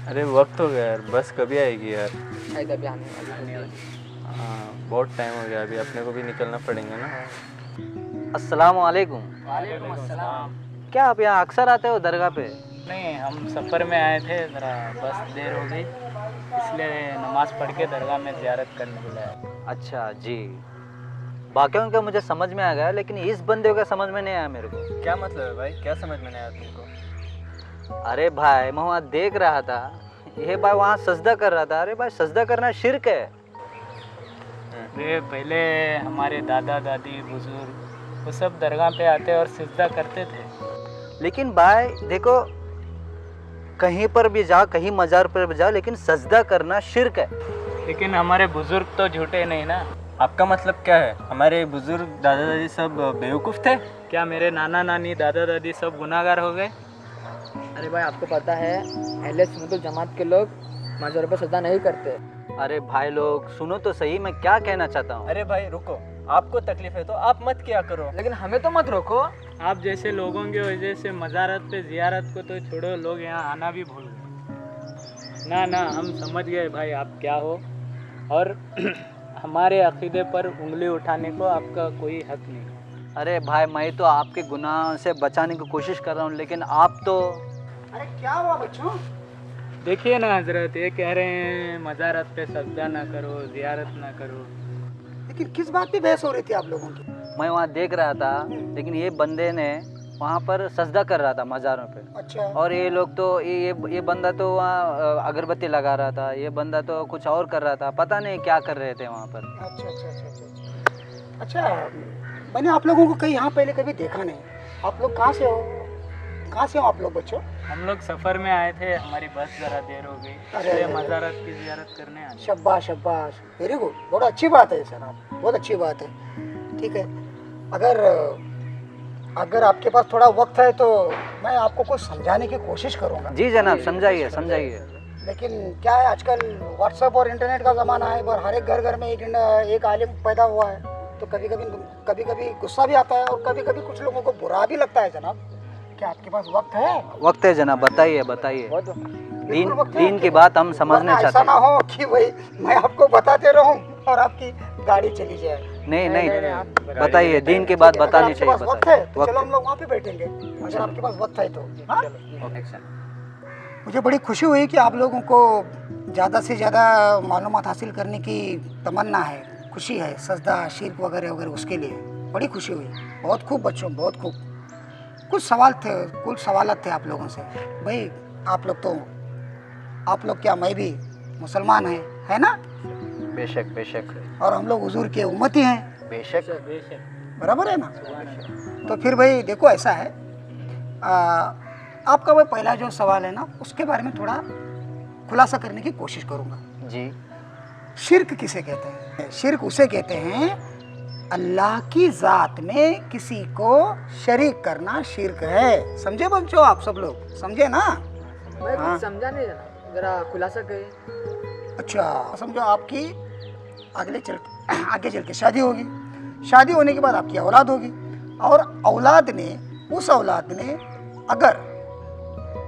अरे वक्त हो गया यार, बस कभी आएगी यार। शायद अभी आने वाली। हाँ बहुत टाइम हो गया, अभी अपने को भी निकलना पड़ेगा ना। अस्सलाम वालेकुम। वालेकुम अस्सलाम। क्या आप यहाँ अक्सर आते हो दरगाह पे? नहीं, हम सफ़र में आए थे, ज़रा बस देर हो गई, इसलिए नमाज़ पढ़ के दरगाह में ज़ियारत करने के लिए आए। अच्छा जी। बाकियों का मुझे समझ में आ गया, लेकिन इस बंदे का समझ में नहीं आया मेरे को। क्या मतलब है भाई, क्या समझ में नहीं आया तुमको? अरे भाई मैं वहाँ देख रहा था, ये भाई वहाँ सजदा कर रहा था। अरे भाई सजदा करना शिर्क है। वे पहले हमारे दादा दादी बुज़ुर्ग वो सब दरगाह पे आते और सिजदा करते थे। लेकिन भाई देखो, कहीं पर भी जाओ, कहीं मज़ार पर भी जाओ, लेकिन सजदा करना शिर्क है। लेकिन हमारे बुज़ुर्ग तो झूठे नहीं ना। आपका मतलब क्या है? हमारे बुजुर्ग दादा दादी सब बेवकूफ़ थे? क्या मेरे नाना नानी दादा दादी सब गुनाहगार हो गए? अरे भाई आपको पता है अहले सुन्नतुल जमात के लोग मज़ार पर सजदा नहीं करते। अरे भाई लोग सुनो तो सही, मैं क्या कहना चाहता हूँ। अरे भाई रुको, आपको तकलीफ है तो आप मत किया करो। लेकिन हमें तो मत रोको। आप जैसे लोगों की वजह से मज़ारत पे ज़ियारत को तो छोड़ो, लोग यहाँ आना भी भूल गए। ना ना, हम समझ गए भाई आप क्या हो, और हमारे अकीदे पर उंगली उठाने को आपका कोई हक नहीं। अरे भाई मैं तो आपके गुनाह से बचाने की कोशिश कर रहा हूँ, लेकिन आप तो। अरे क्या हुआ बच्चों? देखिए ना हजरत, ये कह रहे हैं मज़ारत पे सजदा ना करो, ज़ियारत ना करो। लेकिन किस बात पे बहस हो रही थी आप लोगों की? मैं वहाँ देख रहा था, लेकिन ये बंदे ने वहाँ पर सजदा कर रहा था मज़ारों पे। अच्छा। और ये लोग तो ये बंदा तो वहाँ अगरबत्ती लगा रहा था, ये बंदा तो कुछ और कर रहा था, पता नहीं क्या कर रहे थे वहाँ पर। अच्छा अच्छा अच्छा अच्छा अच्छा। मैंने आप लोगों को कहीं यहाँ पहले कभी देखा नहीं। आप लोग कहाँ से हो? कहाँ से हो आप लोग बच्चों? हम लोग सफ़र में आए थे, हमारी बस ज़रा देर हो गई, इसलिए मज़ारत की ज़ियारत करने आए। शाबाश शाबाश, वेरी गुड, बहुत अच्छी बात है सर, आप बहुत अच्छी बात है। ठीक है, अगर आपके पास थोड़ा वक्त है तो मैं आपको कुछ समझाने की कोशिश करूँगा। जी जनाब, समझाइए समझाइए। लेकिन क्या है, आजकल व्हाट्सएप और इंटरनेट का ज़माना है और हर एक घर घर में एक आलिम पैदा हुआ है, तो कभी कभी गुस्सा भी आता है और कभी कभी कुछ लोगों को बुरा भी लगता है। जनाब क्या आपके पास वक्त है? वक्त है जनाब, बताइए बताइए। बिल्कुल वक्त है। दीन की बात हम समझना वरना चाहते ऐसा ना हैं। हो कि भाई मैं आपको बताते रहूं और आपकी गाड़ी चली जाए। नहीं नहीं, आप बताइए, दीन की बात अगर बतानी आपके पास चाहिए। वक्त है तो वक्त चलो हम लोग वहाँ पे बैठेंगे, अगर आपके पास वक्त है तो। हाँ? है। मुझे बड़ी खुशी हुई कि आप लोगों को ज़्यादा से ज़्यादा मालूमात हासिल करने की तमन्ना है, खुशी है, सजदा शिर्क वगैरह वगैरह, उसके लिए बड़ी खुशी हुई। बहुत खूब बच्चों, बहुत खूब। कुछ सवालत थे आप लोगों से। भाई आप लोग क्या, मैं भी मुसलमान है ना? बेशक बेशक और हम लोग हुजूर के उम्मती हैं, बेशक। बराबर है ना? तो फिर भाई देखो ऐसा है, आपका वो पहला जो सवाल है ना, उसके बारे में थोड़ा खुलासा करने की कोशिश करूँगा। जी। शिर्क किसे कहते हैं? शिर्क उसे कहते हैं अल्लाह की ज़ात में किसी को शरीक करना शिर्क है। समझे बच्चों? आप सब लोग समझे ना? मैं हाँ। कुछ समझा नहीं जना, जरा खुलासा करिए। अच्छा, समझो आपकी आगे चल के शादी होगी, शादी होने के बाद आपकी औलाद होगी, और उस औलाद ने अगर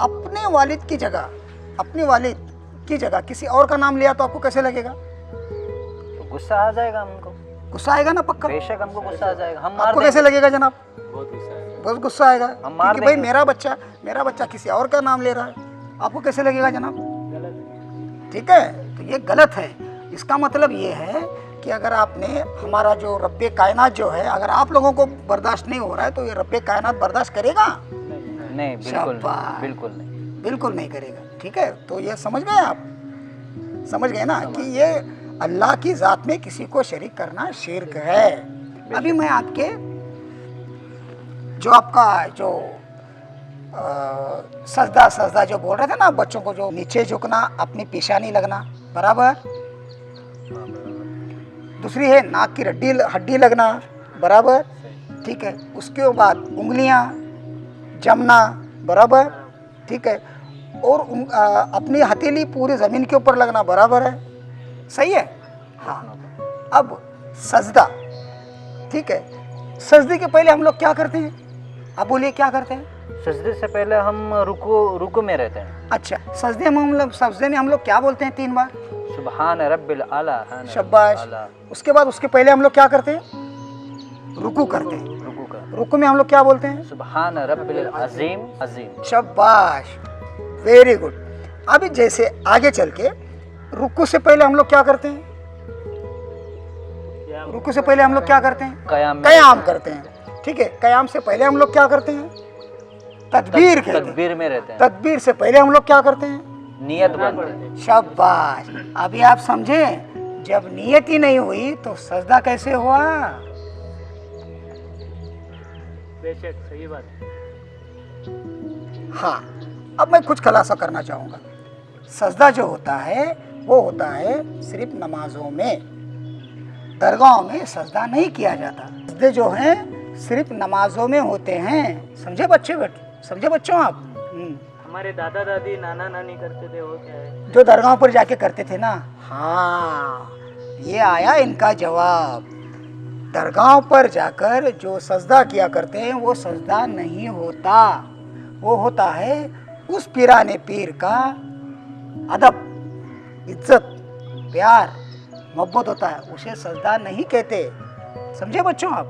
अपने वालिद की जगह किसी और का नाम लिया तो आपको कैसे लगेगा? तो गुस्सा आ जाएगा हमको। गुस्सा आएगा ना? पक्का। बेशक हमको गुस्सा आ जाएगा, हम मार आपको देंगे। कैसे लगेगा जनाब? बहुत गुस्सा है। बहुत गुस्सा आएगा, हम मार क्योंकि भाई देंगे। मेरा बच्चा किसी और का नाम ले रहा है। आपको कैसे लगेगा जनाब? ठीक है, तो ये गलत है। इसका मतलब ये है कि अगर आपने हमारा जो रब्बे कायनात जो है, अगर आप लोगों को बर्दाश्त नहीं हो रहा है तो ये रब्बे कायनात बर्दाश्त करेगा? नहीं, बिल्कुल शाबाश। नहीं, बिल्कुल नहीं। बिल्कुल नहीं करेगा। ठीक है, तो ये समझ गए आप? समझ गए ना कि ये अल्लाह की ज़ात में किसी को शरीक करना शिर्क है। अभी मैं आपके जो सजदा जो बोल रहे थे ना बच्चों को, जो नीचे झुकना, अपनी पेशानी लगना, बराबर। दूसरी है नाक की हड्डी लगना, बराबर। ठीक है, उसके बाद उंगलियां जमना, बराबर। ठीक है, और अपनी हथेली पूरी ज़मीन के ऊपर लगना, बराबर है। सही है? हाँ। अब सजदा, ठीक है, सजदे के पहले हम लोग क्या करते हैं? आप बोलिए क्या करते हैं? सजदे से पहले हम रुकू में रहते हैं। अच्छा, सजदे में हम लोग क्या बोलते हैं 3 बार? सुबहान रब्बिल आला। शाबाश। उसके बाद उसके पहले हम लोग क्या करते हैं? रुकू करते हैं। रुकू का रुकू में हम लोग क्या बोलते हैं? सुबहान रब्बिल अजीम अजीम। शाबाश, वेरी गुड। अभी जैसे आगे चल के रुकू से पहले हम लोग क्या करते हैं? रुकू से पहले हम लोग क्या करते हैं? कयाम करते हैं। ठीक है, कयाम से पहले हम लोग क्या करते हैं? तदबीर कहते हैं। तदबीर में रहते हैं। तदबीर से पहले हम लोग क्या करते हैं? नियत बनते हैं। शाबाश। अभी आप समझे, जब नियत ही नहीं हुई तो सजदा कैसे हुआ? बेशक सही बात है। हाँ, अब मैं कुछ खुलासा करना चाहूँगा। सजदा जो होता है वो होता है सिर्फ नमाजों में, दरगाहों में सजदा नहीं किया जाता। सजदे जो हैं सिर्फ नमाजों में होते हैं। समझे बच्चों आप? हमारे दादा दादी नाना नानी करते थे, वो क्या है? जो दरगाहों पर जाके करते थे ना। हाँ, ये आया इनका जवाब। दरगाहों पर जाकर जो सजदा किया करते हैं वो सजदा नहीं होता, वो होता है उस पीराने पीर का अदब, इज्जत, प्यार, मोहब्बत होता है, उसे सजदा नहीं कहते। समझे बच्चों आप?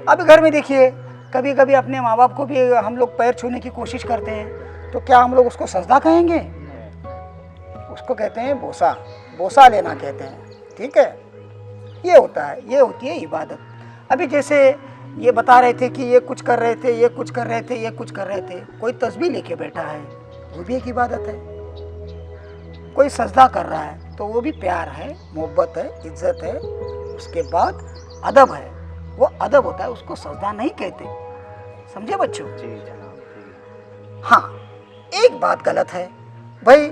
अभी घर में देखिए, कभी कभी अपने माँ बाप को भी हम लोग पैर छूने की कोशिश करते हैं, तो क्या हम लोग उसको सजदा कहेंगे? उसको कहते हैं बोसा लेना कहते हैं। ठीक है, ये होता है, ये होती है इबादत। अभी जैसे ये बता रहे थे कि ये कुछ कर रहे थे, ये कुछ कर रहे थे, ये कुछ कर रहे थे, कोई तस्बीह लेके बैठा है, वो भी एक इबादत है। कोई सजदा कर रहा है तो वो भी प्यार है, मोहब्बत है, इज्जत है। उसके बाद अदब है, वो अदब होता है, उसको सजदा नहीं कहते। समझे बच्चों? जी जनाब जी। हाँ, एक बात गलत है भाई,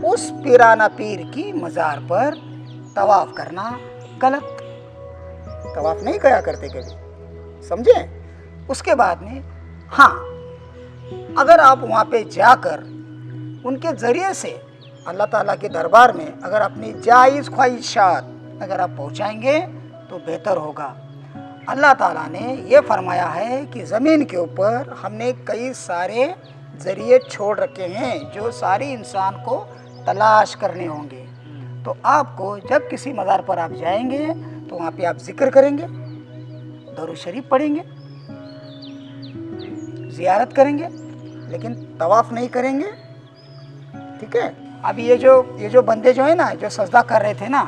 उस पीराना पीर की मज़ार पर तवाफ करना गलत। तवाफ नहीं किया करते कभी, समझे? उसके बाद में हाँ, अगर आप वहाँ पे जाकर उनके ज़रिए से अल्लाह ताला के दरबार में अगर अपनी जायज़ ख्वाहिशात अगर आप पहुँचाएंगे तो बेहतर होगा। अल्लाह ताला ने ये फरमाया है कि ज़मीन के ऊपर हमने कई सारे ज़रिए छोड़ रखे हैं जो सारी इंसान को तलाश करने होंगे। तो आपको जब किसी मज़ार पर आप जाएंगे तो वहाँ पे आप जिक्र करेंगे, दरूद शरीफ पढ़ेंगे, ज़ियारत करेंगे, लेकिन तवाफ़ नहीं करेंगे। ठीक है? अभी ये जो बंदे जो है ना, जो सजदा कर रहे थे ना,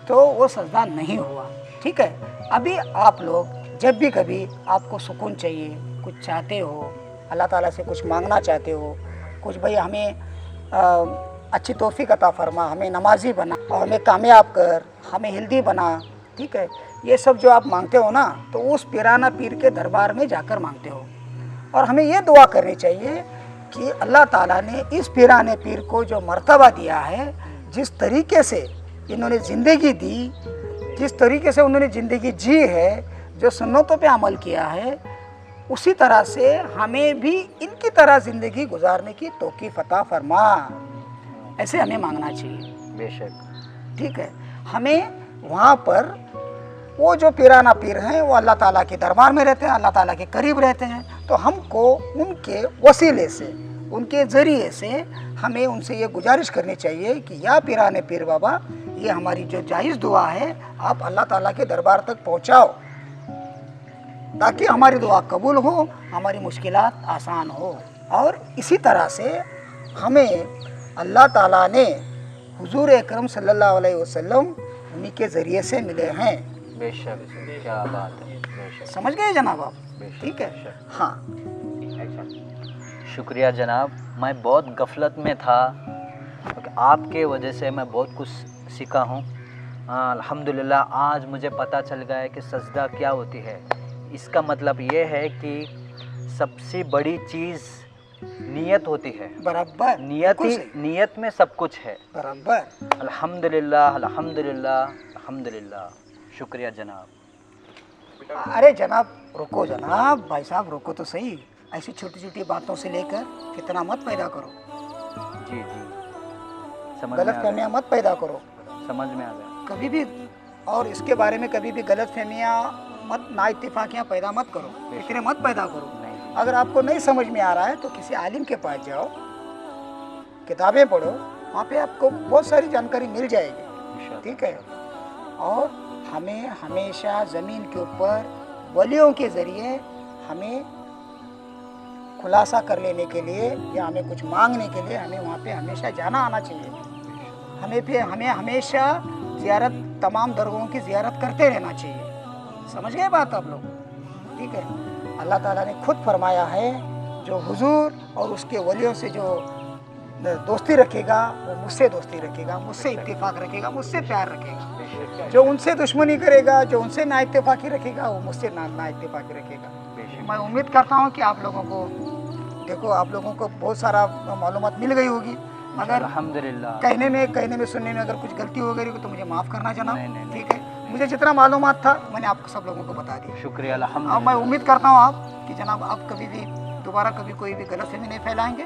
तो वो सजदा नहीं हुआ। ठीक है? अभी आप लोग जब भी कभी आपको सुकून चाहिए, कुछ चाहते हो, अल्लाह ताला से कुछ मांगना चाहते हो, कुछ भाई हमें अच्छी तौफीक अता फरमा, हमें नमाजी बना और हमें कामयाब कर, हमें हिल्दी बना। ठीक है? ये सब जो आप मांगते हो ना, तो उस पीराना पीर के दरबार में जाकर मांगते हो। और हमें ये दुआ करनी चाहिए कि अल्लाह ताला ने इस पीराने पीर को जो मर्तबा दिया है, जिस तरीके से इन्होंने ज़िंदगी दी, जिस तरीके से उन्होंने ज़िंदगी जी है, जो सुन्नतों पे अमल किया है, उसी तरह से हमें भी इनकी तरह ज़िंदगी गुजारने की तौकीफ़ अता फरमा। ऐसे हमें मांगना चाहिए। बेशक। ठीक है? हमें वहाँ पर वो जो पीराना पीर हैं वो अल्लाह ताला के दरबार में रहते हैं, अल्लाह ताला के करीब रहते हैं, तो हमको उनके वसीले से, उनके ज़रिए से हमें उनसे ये गुजारिश करनी चाहिए कि या पीराने पीर बाबा, ये हमारी जो जायज़ दुआ है आप अल्लाह ताला के दरबार तक पहुँचाओ, ताकि हमारी दुआ कबूल हो, हमारी मुश्किलात आसान हो। और इसी तरह से हमें अल्लाह ताला ने हुजूर अकरम सल्लल्लाहु अलैहि वसल्लम उन्हीं के ज़रिए से मिले हैं। बेशक, क्या बात है। बेशक। समझ गए जनाब आप? ठीक है? हाँ, शुक्रिया जनाब, मैं बहुत गफलत में था, क्योंकि आपके वजह से मैं बहुत कुछ सीखा हूँ। अल्हम्दुलिल्लाह आज मुझे पता चल गया है कि सजदा क्या होती है। इसका मतलब ये है कि सबसे बड़ी चीज़ नियत होती है। बराबर। नियत में सब कुछ है। बराबर। अल्हम्दुलिल्लाह अल्हम्दुलिल्लाह अल्हम्दुलिल्लाह। शुक्रिया जनाब। अरे जनाब रुको, जनाब भाई साहब रुको तो सही। ऐसी छोटी छोटी बातों से लेकर फितना मत पैदा करो। जी जी, समझ गलत फहमियाँ मत पैदा करो समझ में आ गया कभी भी, और इसके बारे में कभी भी गलत फहमियाँ मत, ना इत्तेफाकियाँ पैदा मत करो, फिक्रें मत पैदा करो। अगर आपको नहीं समझ में आ रहा है तो किसी आलिम के पास जाओ, किताबें पढ़ो, वहाँ पे आपको बहुत सारी जानकारी मिल जाएगी, ठीक है। और हमें हमेशा ज़मीन के ऊपर वलियों के ज़रिए हमें खुलासा कर लेने के लिए या हमें कुछ मांगने के लिए हमें वहाँ पे हमेशा जाना आना चाहिए। हमें हमेशा ज़ियारत, तमाम दरगाहों की ज़ियारत करते रहना चाहिए। समझ गए बात आप लोग? ठीक है। अल्लाह ताला ने खुद फरमाया है, जो हुजूर और उसके वलियों से जो दोस्ती रखेगा वो मुझसे दोस्ती रखेगा, मुझसे इत्तेफाक रखेगा, मुझसे प्यार रखेगा। जो उनसे दुश्मनी करेगा, जो उनसे ना इत्तेफाकी रखेगा, वो मुझसे ना इत्तेफाकी रखेगा। मैं उम्मीद करता हूँ कि आप लोगों को, देखो आप लोगों को बहुत सारा मालूमात मिल गई होगी, मगर अल्हम्दुलिल्लाह कहने में सुनने में अगर कुछ गलती हो गई तो मुझे माफ़ करना जनाब। नहीं। ठीक है, मुझे जितना मालूमात था मैंने आपको सब लोगों को बता दिया। शुक्रिया अब अल्हम्दुलिल्लाह। मैं उम्मीद करता हूँ आप कि जनाब आप कभी भी दोबारा कभी कोई भी गलतफहमी नहीं फैलाएंगे।